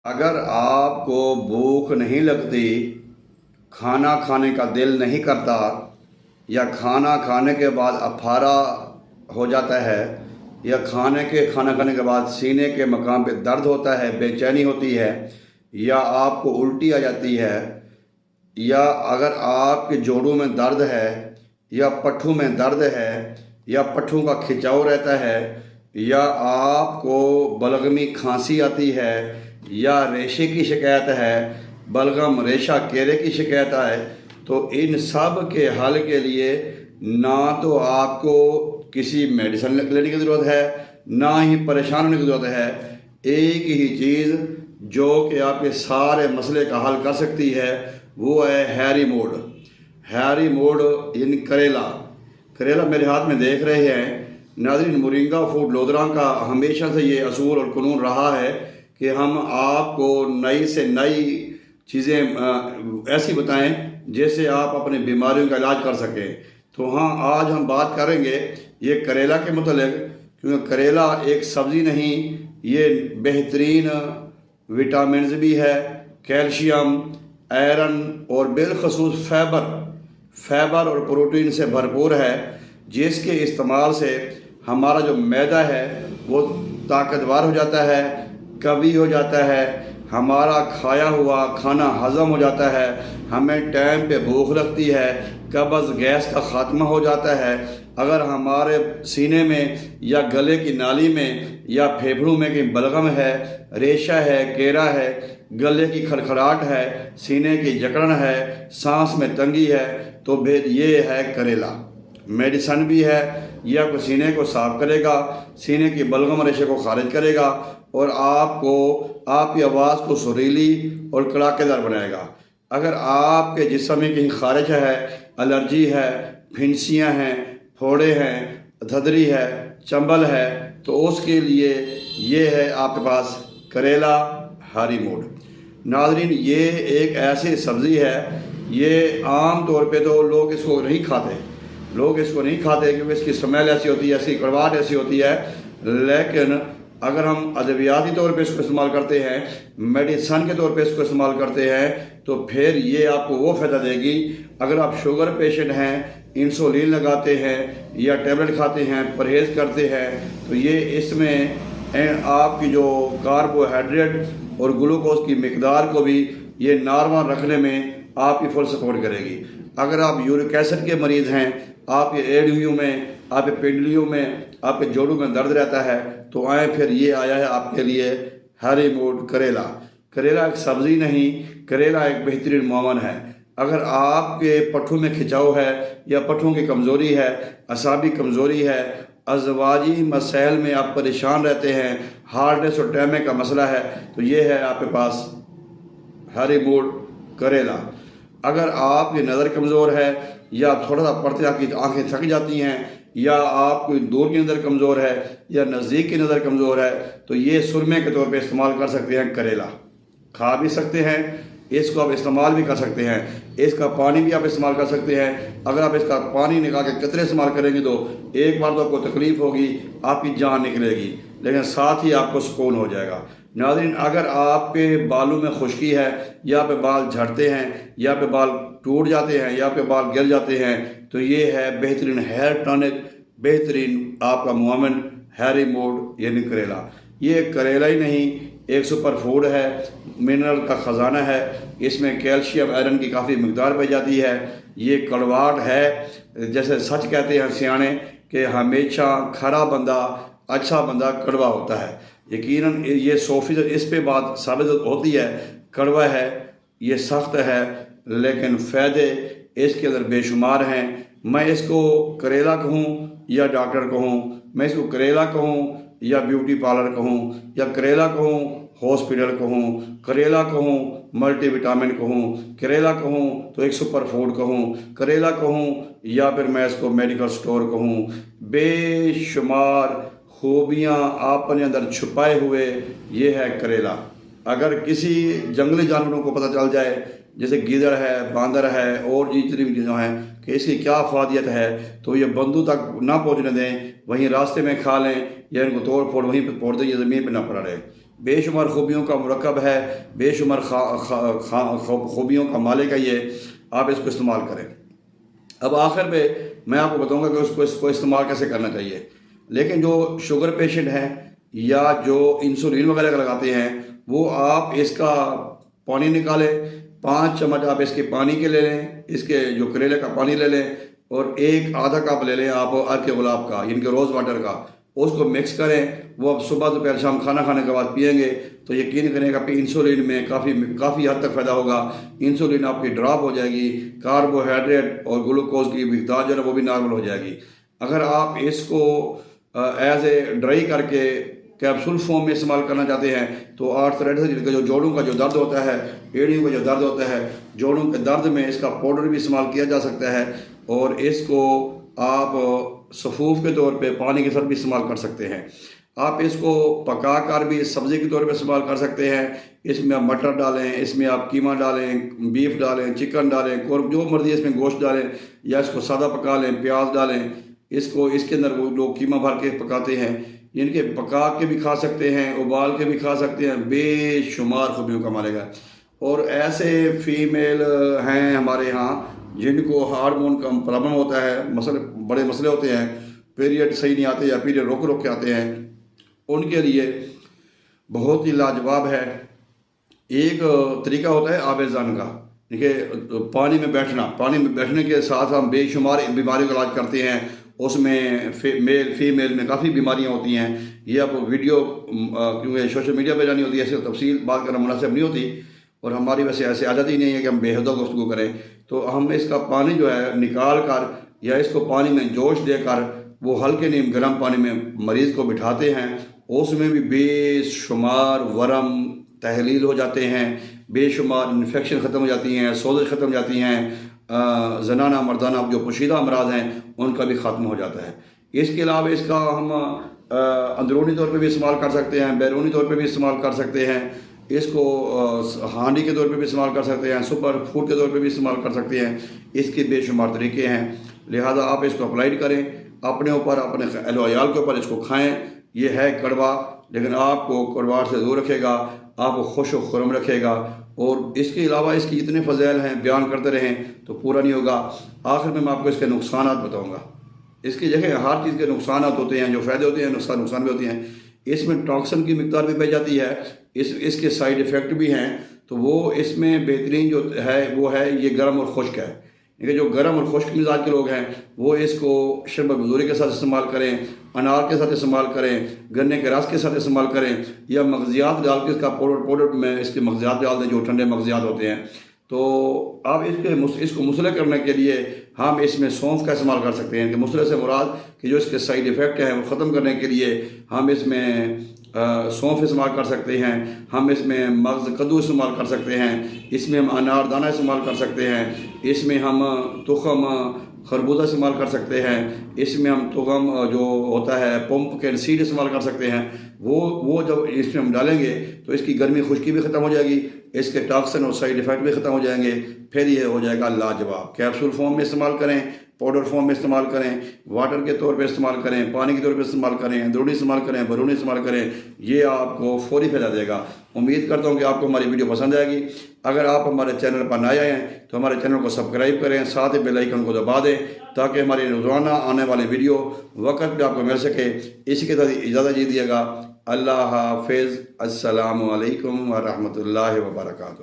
اگر آپ کو بھوک نہیں لگتی، کھانا کھانے کا دل نہیں کرتا، یا کھانا کھانے کے بعد افارہ ہو جاتا ہے، یا کھانا کھانے کے بعد سینے کے مقام پہ درد ہوتا ہے، بے چینی ہوتی ہے، یا آپ کو الٹی آ جاتی ہے، یا اگر آپ کے جوڑوں میں درد ہے، یا پٹھوں میں درد ہے، یا پٹھوں کا کھنچاؤ رہتا ہے، یا آپ کو بلغمی کھانسی آتی ہے، یا ریشے کی شکایت ہے، بلغم ریشہ کیرے کی شکایت ہے، تو ان سب کے حل کے لیے نہ تو آپ کو کسی میڈیسن لینے کی ضرورت ہے، نہ ہی پریشان ہونے کی ضرورت ہے۔ ایک ہی چیز جو کہ آپ کے سارے مسئلے کا حل کر سکتی ہے وہ ہے ہیری موڈ۔ ہیری موڈ یعنی کریلا۔ کریلا میرے ہاتھ میں دیکھ رہے ہیں ناظرین، مورنگا فوڈ لودھراں کا ہمیشہ سے یہ اصول اور قانون رہا ہے کہ ہم آپ کو نئی سے نئی چیزیں ایسی بتائیں جیسے آپ اپنی بیماریوں کا علاج کر سکیں۔ تو ہاں، آج ہم بات کریں گے یہ کریلا کے متعلق، کیونکہ کریلا ایک سبزی نہیں، یہ بہترین وٹامنز بھی ہے، کیلشیم، آئرن اور بالخصوص فائبر اور پروٹین سے بھرپور ہے، جس کے استعمال سے ہمارا جو معدہ ہے وہ طاقتور ہو جاتا ہے، قوی ہو جاتا ہے، ہمارا کھایا ہوا کھانا ہضم ہو جاتا ہے، ہمیں ٹائم پہ بھوک لگتی ہے، قبض گیس کا خاتمہ ہو جاتا ہے۔ اگر ہمارے سینے میں یا گلے کی نالی میں یا پھیپھڑوں میں کہیں بلغم ہے، ریشہ ہے، کیرا ہے، گلے کی کھڑکھڑاہٹ ہے، سینے کی جکڑن ہے، سانس میں تنگی ہے، تو پھر یہ ہے کریلا۔ میڈیسن بھی ہے، یہ آپ کو سینے کو صاف کرے گا، سینے کی بلغم ریشے کو خارج کرے گا، اور آپ کی آواز کو سریلی اور کڑاکے دار بنائے گا۔ اگر آپ کے جسم میں کہیں خارج ہے، الرجی ہے، پھنسیاں ہیں، پھوڑے ہیں، دھدری ہے، چنبل ہے، تو اس کے لیے یہ ہے آپ کے پاس کریلا ہاری موڈ۔ ناظرین، یہ ایک ایسی سبزی ہے، یہ عام طور پہ تو لوگ اس کو نہیں کھاتے کیونکہ اس کی سمیل ایسی ہوتی ہے، اس کی کڑواہٹ ایسی ہوتی ہے، لیکن اگر ہم ادویاتی طور پہ اس کو استعمال کرتے ہیں، میڈیسن کے طور پہ اس کو استعمال کرتے ہیں، تو پھر یہ آپ کو وہ فائدہ دے گی۔ اگر آپ شوگر پیشنٹ ہیں، انسولین لگاتے ہیں یا ٹیبلٹ کھاتے ہیں، پرہیز کرتے ہیں، تو یہ اس میں آپ کی جو کاربوہائیڈریٹ اور گلوکوز کی مقدار کو بھی یہ نارمل رکھنے میں آپ کی فل سپورٹ کرے گی۔ اگر آپ یورک ایسڈ کے مریض ہیں، آپ کے ایڑیوں میں، آپ کے پنڈلیوں میں، آپ کے جوڑوں میں درد رہتا ہے، تو آئیں پھر یہ آیا ہے آپ کے لیے ہری موڈ کریلا۔ کریلا ایک سبزی نہیں، کریلا ایک بہترین معاون ہے۔ اگر آپ کے پٹھوں میں کھنچاؤ ہے، یا پٹھوں کی کمزوری ہے، اعصابی کمزوری ہے، ازواجی مسائل میں آپ پریشان رہتے ہیں، ہارڈنس اور ٹیمے کا مسئلہ ہے، تو یہ ہے آپ کے پاس ہری موڈ کریلا۔ اگر آپ کی نظر کمزور ہے، یا تھوڑا سا پڑھتے آپ کی آنکھیں تھک جاتی ہیں، یا آپ کو دور کی نظر کمزور ہے، یا نزدیک کی نظر کمزور ہے، تو یہ سرمے کے طور پہ استعمال کر سکتے ہیں۔ کریلا کھا بھی سکتے ہیں، اس کو آپ استعمال بھی کر سکتے ہیں، اس کا پانی بھی آپ استعمال کر سکتے ہیں۔ اگر آپ اس کا پانی نکال کے قطرے استعمال کریں گے تو ایک بار تو آپ کو تکلیف ہوگی، آپ کی جان نکلے گی، لیکن ساتھ ہی آپ کو سکون ہو جائے گا۔ ناظرین، اگر آپ کے بالوں میں خشکی ہے، یا پہ بال جھڑتے ہیں، یا پہ بال ٹوٹ جاتے ہیں، یا پہ بال گر جاتے ہیں، تو یہ ہے بہترین ہیئر ٹانک، بہترین آپ کا معاون ہیری موڈ یعنی کریلا۔ یہ کریلا ہی نہیں، ایک سپر فوڈ ہے، منرل کا خزانہ ہے، اس میں کیلشیم آئرن کی کافی مقدار پائی جاتی ہے۔ یہ کڑواہٹ ہے، جیسے سچ کہتے ہیں سیانے کہ ہمیشہ کھرا بندہ، اچھا بندہ کڑوا ہوتا ہے۔ یقیناً یہ 100% اس پہ بات ثابت ہوتی ہے، کڑوا ہے، یہ سخت ہے، لیکن فائدے اس کے اندر بے شمار ہیں۔ میں اس کو کریلا کہوں یا ڈاکٹر کہوں، میں اس کو کریلا کہوں یا بیوٹی پارلر کہوں، یا کریلا کہوں ہاسپٹل کہوں، کریلا کہوں ملٹی وٹامن کہوں، کریلا کہوں تو ایک سپر فوڈ کہوں، کریلا کہوں یا پھر میں اس کو میڈیکل سٹور کہوں، بے شمار خوبیاں آپ اپنے اندر چھپائے ہوئے یہ ہے کریلا۔ اگر کسی جنگلی جانوروں کو پتہ چل جائے، جیسے گیدڑ ہے، باندر ہے، اور جتنی بھی چیزیں ہیں کہ اس کی کیا افادیت ہے، تو یہ بندوں تک نہ پہنچنے دیں، وہیں راستے میں کھا لیں، یا ان کو توڑ پھوڑ وہیں پہ توڑ دیں، یہ زمین پہ نہ پڑا رہے۔ بے شمار خوبیوں کا مرکب ہے، بے شمار خوبیوں کا مالک ہے یہ، آپ اس کو استعمال کریں۔ اب آخر پہ میں آپ کو بتاؤں گا کہ اس کو استعمال کیسے کرنا چاہیے۔ لیکن جو شوگر پیشنٹ ہیں یا جو انسولین وغیرہ لگاتے ہیں، وہ آپ اس کا پانی نکالیں، 5 چمچ آپ اس کے پانی کے لے لیں، اس کے جو کریلے کا پانی لے لیں، اور آدھا کپ لے لیں آپ عرق گلاب کا، یعنی کہ روز واٹر کا، اس کو مکس کریں۔ وہ اب صبح دوپہر شام کھانا کھانے کے بعد پئیں گے تو یقین کریں گا کہ انسولین میں کافی حد تک فائدہ ہوگا۔ انسولین آپ کی ڈراپ ہو جائے گی، کاربوہائیڈریٹ اور گلوکوز کی مقدار جو ہے وہ بھی نارمل ہو جائے گی۔ اگر آپ اس کو ایز اے ڈرائی کر کے کیپسول فارم میں استعمال کرنا چاہتے ہیں تو آرتھرائٹس کا جو جوڑوں کا جو درد ہوتا ہے، ایڑیوں کا جو درد ہوتا ہے، جوڑوں کے درد میں اس کا پاؤڈر بھی استعمال کیا جا سکتا ہے، اور اس کو آپ سفوف کے طور پہ پانی کے ساتھ بھی استعمال کر سکتے ہیں۔ آپ اس کو پکا کر بھی سبزی کے طور پہ استعمال کر سکتے ہیں۔ اس میں آپ مٹر ڈالیں، اس میں آپ قیمہ ڈالیں، بیف ڈالیں، چکن ڈالیں، جو مرضی اس میں گوشت ڈالیں، یا اس کو سادہ پکا لیں، پیاز ڈالیں، اس کے اندر وہ لوگ قیمہ بھر کے پکاتے ہیں، یعنی کہ پکا کے بھی کھا سکتے ہیں، ابال کے بھی کھا سکتے ہیں، بے شمار خوبیوں کا مالک ہے۔ اور ایسے فیمیل ہیں ہمارے ہاں جن کو ہارمون کا پرابلم ہوتا ہے، بڑے مسئلے ہوتے ہیں، پیریڈ صحیح نہیں آتے یا پیریڈ رک کے آتے ہیں، ان کے لیے بہت ہی لاجواب ہے۔ ایک طریقہ ہوتا ہے آب زن کا، دیکھیے پانی میں بیٹھنے کے ساتھ ہم بے شمار بیماریوں کا علاج کرتے ہیں۔ اس میں فیمیل میں کافی بیماریاں ہوتی ہیں۔ یہ اب ویڈیو کیونکہ سوشل میڈیا پہ جانی ہوتی ہے، ایسے تفصیل بات کرنا مناسب نہیں ہوتی، اور ہماری ویسے ایسے عادت ہی نہیں ہے کہ ہم بے حدہ گفتگو کریں۔ تو ہم اس کا پانی جو ہے نکال کر یا اس کو پانی میں جوش دے کر وہ ہلکے نیم گرم پانی میں مریض کو بٹھاتے ہیں، اس میں بھی بے شمار ورم تحلیل ہو جاتے ہیں، بے شمار انفیکشن ختم ہو جاتی ہیں، سوزش ختم ہو جاتی ہیں، زنانہ مردانہ جو پوشیدہ امراض ہیں ان کا بھی خاتمہ ہو جاتا ہے۔ اس کے علاوہ اس کا ہم اندرونی طور پہ بھی استعمال کر سکتے ہیں، بیرونی طور پہ بھی استعمال کر سکتے ہیں، اس کو ہانڈی کے طور پہ بھی استعمال کر سکتے ہیں، سپر فوڈ کے طور پہ بھی استعمال کر سکتے ہیں۔ اس کے بے شمار طریقے ہیں، لہذا آپ اس کو اپلائیڈ کریں اپنے اوپر، اپنے اہل و عیال کے اوپر، اس کو کھائیں۔ یہ ہے کڑوا، لیکن آپ کو کڑواہٹ سے دور رکھے گا، آپ کو خوش و خرم رکھے گا، اور اس کے علاوہ اس کی اتنے فضائل ہیں، بیان کرتے رہیں تو پورا نہیں ہوگا۔ آخر میں آپ کو اس کے نقصانات بتاؤں گا۔ اس کی جگہ ہر چیز کے نقصانات ہوتے ہیں، جو فائدے ہوتے ہیں نقصان بھی ہوتے ہیں۔ اس میں ٹاکسن کی مقدار بھی پائی جاتی ہے، اس کے سائیڈ ایفیکٹ بھی ہیں، تو وہ اس میں بہترین جو ہے وہ ہے یہ گرم اور خشک ہے۔ لیکن جو گرم اور خشک مزاج کے لوگ ہیں وہ اس کو شربت بزوری کے ساتھ استعمال کریں، انار کے ساتھ استعمال کریں، گنے کے رس کے ساتھ استعمال کریں، یا مغزیات ڈال کے اس کا پاؤڈر میں اس کے مغزیات ڈال دیں جو ٹھنڈے مغزیات ہوتے ہیں۔ تو آپ اس کو مسلح کرنے کے لیے ہم اس میں سونف کا استعمال کر سکتے ہیں، کہ مسلح سے مراد کہ جو اس کے سائیڈ ایفیکٹ ہیں وہ ختم کرنے کے لیے ہم اس میں سونف استعمال کر سکتے ہیں، ہم اس میں مغز کدو استعمال کر سکتے ہیں، اس میں ہم انار دانہ استعمال کر سکتے ہیں، اس میں ہم تخم خربوزہ استعمال کر سکتے ہیں، اس میں ہم تخم جو ہوتا ہے پمپکن سیڈ استعمال کر سکتے ہیں۔ وہ جب اس میں ہم ڈالیں گے تو اس کی گرمی خشکی بھی ختم ہو جائے گی، اس کے ٹاکسن اور سائیڈ ایفیکٹ بھی ختم ہو جائیں گے، پھر یہ ہو جائے گا لاجواب۔ کیپسول فارم میں استعمال کریں، پاؤڈر فارم میں استعمال کریں، واٹر کے طور پہ استعمال کریں، پانی کے طور پہ استعمال کریں، اندرونی استعمال کریں، بیرونی استعمال کریں، یہ آپ کو فوری فائدہ دے گا۔ امید کرتا ہوں کہ آپ کو ہماری ویڈیو پسند آئے گی۔ اگر آپ ہمارے چینل پر نئے ہیں تو ہمارے چینل کو سبسکرائب کریں، ساتھ ہی بیل آئیکن کو دبا دیں تاکہ ہماری روزانہ آنے والی ویڈیو وقت پہ آپ کو مل سکے۔ اسی کے ساتھ اجازت دیجیے گا۔ اللہ حافظ۔ السلام علیکم ورحمۃ اللہ وبرکاتہ۔